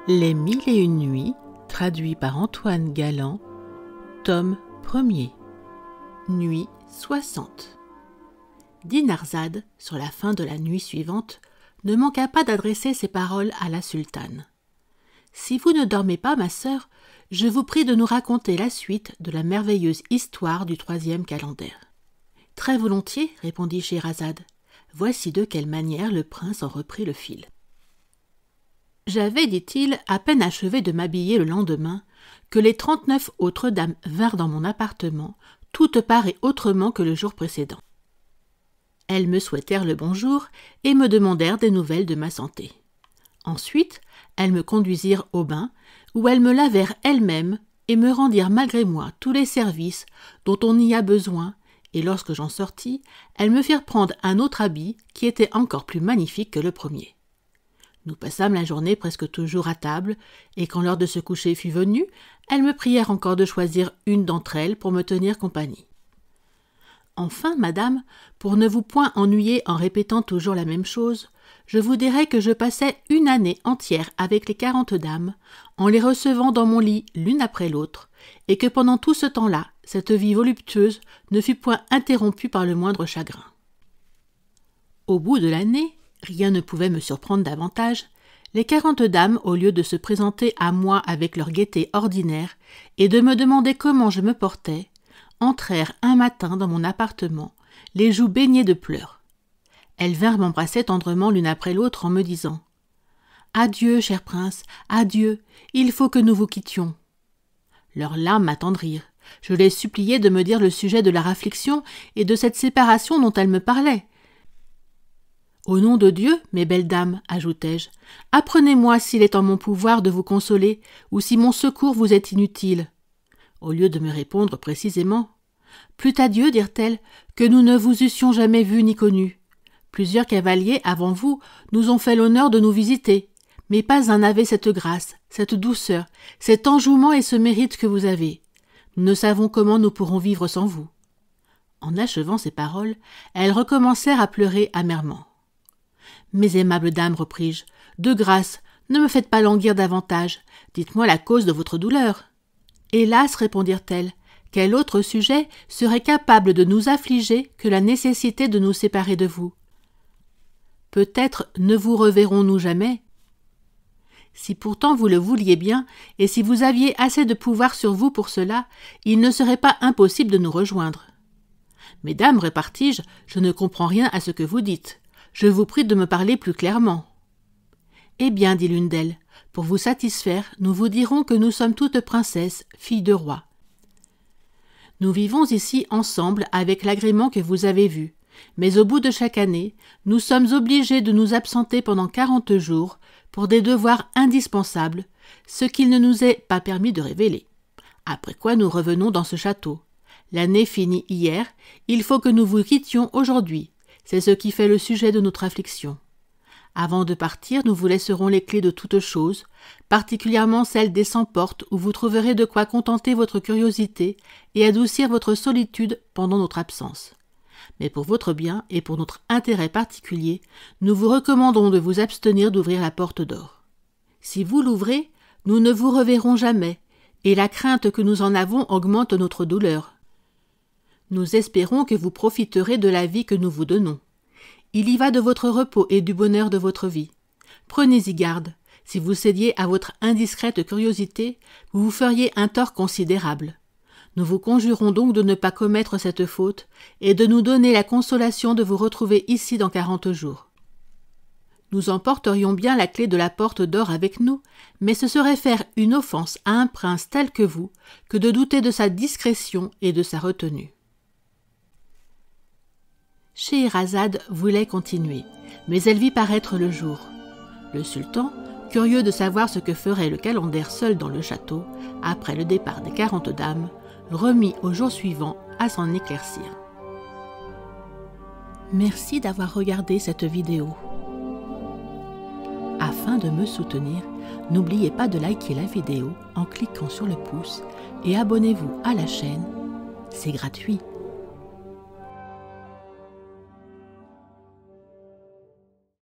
Les 1001 nuits, traduit par Antoine Galland, tome 1er, nuit 60. Dinarzade, sur la fin de la nuit suivante, ne manqua pas d'adresser ces paroles à la sultane. « Si vous ne dormez pas, ma sœur, je vous prie de nous raconter la suite de la merveilleuse histoire du 3e calendar. »« Très volontiers, répondit Scheherazade. Voici de quelle manière le prince en reprit le fil. J'avais, dit-il, à peine achevé de m'habiller le lendemain, que les 39 autres dames vinrent dans mon appartement, toutes parées autrement que le jour précédent. Elles me souhaitèrent le bonjour et me demandèrent des nouvelles de ma santé. Ensuite, elles me conduisirent au bain, où elles me lavèrent elles-mêmes et me rendirent malgré moi tous les services dont on y a besoin, et lorsque j'en sortis, elles me firent prendre un autre habit qui était encore plus magnifique que le premier. Nous passâmes la journée presque toujours à table, et quand l'heure de se coucher fut venue, elles me prièrent encore de choisir une d'entre elles pour me tenir compagnie. Enfin, madame, pour ne vous point ennuyer en répétant toujours la même chose, je vous dirai que je passai une année entière avec les 40 dames, en les recevant dans mon lit l'une après l'autre, et que pendant tout ce temps-là, cette vie voluptueuse ne fut point interrompue par le moindre chagrin. Au bout de l'année, rien ne pouvait me surprendre davantage, les 40 dames, au lieu de se présenter à moi avec leur gaieté ordinaire et de me demander comment je me portais, entrèrent un matin dans mon appartement, les joues baignées de pleurs. Elles vinrent m'embrasser tendrement l'une après l'autre en me disant « Adieu, cher prince, adieu, il faut que nous vous quittions. » Leurs larmes m'attendrirent. Je les suppliai de me dire le sujet de leur affliction et de cette séparation dont elles me parlaient. « Au nom de Dieu, mes belles dames, ajoutai-je, apprenez-moi s'il est en mon pouvoir de vous consoler ou si mon secours vous est inutile. » Au lieu de me répondre précisément, « Plût à Dieu, dirent-elles, que nous ne vous eussions jamais vus ni connus. Plusieurs cavaliers avant vous nous ont fait l'honneur de nous visiter, mais pas un n'avait cette grâce, cette douceur, cet enjouement et ce mérite que vous avez. Nous ne savons comment nous pourrons vivre sans vous. » En achevant ces paroles, elles recommencèrent à pleurer amèrement. « Mes aimables dames, repris-je, de grâce, ne me faites pas languir davantage, dites-moi la cause de votre douleur. »« Hélas, répondirent-elles, quel autre sujet serait capable de nous affliger que la nécessité de nous séparer de vous? Peut-être ne vous reverrons-nous jamais. Si pourtant vous le vouliez bien, et si vous aviez assez de pouvoir sur vous pour cela, il ne serait pas impossible de nous rejoindre. »« Mesdames, repartis-je, je ne comprends rien à ce que vous dites. Je vous prie de me parler plus clairement. »« Eh bien, dit l'une d'elles, pour vous satisfaire, nous vous dirons que nous sommes toutes princesses, filles de rois. Nous vivons ici ensemble avec l'agrément que vous avez vu, mais au bout de chaque année, nous sommes obligés de nous absenter pendant 40 jours pour des devoirs indispensables, ce qu'il ne nous est pas permis de révéler. Après quoi nous revenons dans ce château. L'année finie hier, il faut que nous vous quittions aujourd'hui. C'est ce qui fait le sujet de notre affliction. Avant de partir, nous vous laisserons les clés de toutes choses, particulièrement celles des 100 portes où vous trouverez de quoi contenter votre curiosité et adoucir votre solitude pendant notre absence. Mais pour votre bien et pour notre intérêt particulier, nous vous recommandons de vous abstenir d'ouvrir la porte d'or. Si vous l'ouvrez, nous ne vous reverrons jamais, et la crainte que nous en avons augmente notre douleur. Nous espérons que vous profiterez de la vie que nous vous donnons. Il y va de votre repos et du bonheur de votre vie. Prenez-y garde. Si vous cédiez à votre indiscrète curiosité, vous vous feriez un tort considérable. Nous vous conjurons donc de ne pas commettre cette faute et de nous donner la consolation de vous retrouver ici dans 40 jours. Nous emporterions bien la clé de la porte d'or avec nous, mais ce serait faire une offense à un prince tel que vous que de douter de sa discrétion et de sa retenue. » Scheherazade voulait continuer, mais elle vit paraître le jour. Le sultan, curieux de savoir ce que ferait le calendar seul dans le château, après le départ des 40 dames, remit au jour suivant à s'en éclaircir. Merci d'avoir regardé cette vidéo. Afin de me soutenir, n'oubliez pas de liker la vidéo en cliquant sur le pouce et abonnez-vous à la chaîne, c'est gratuit.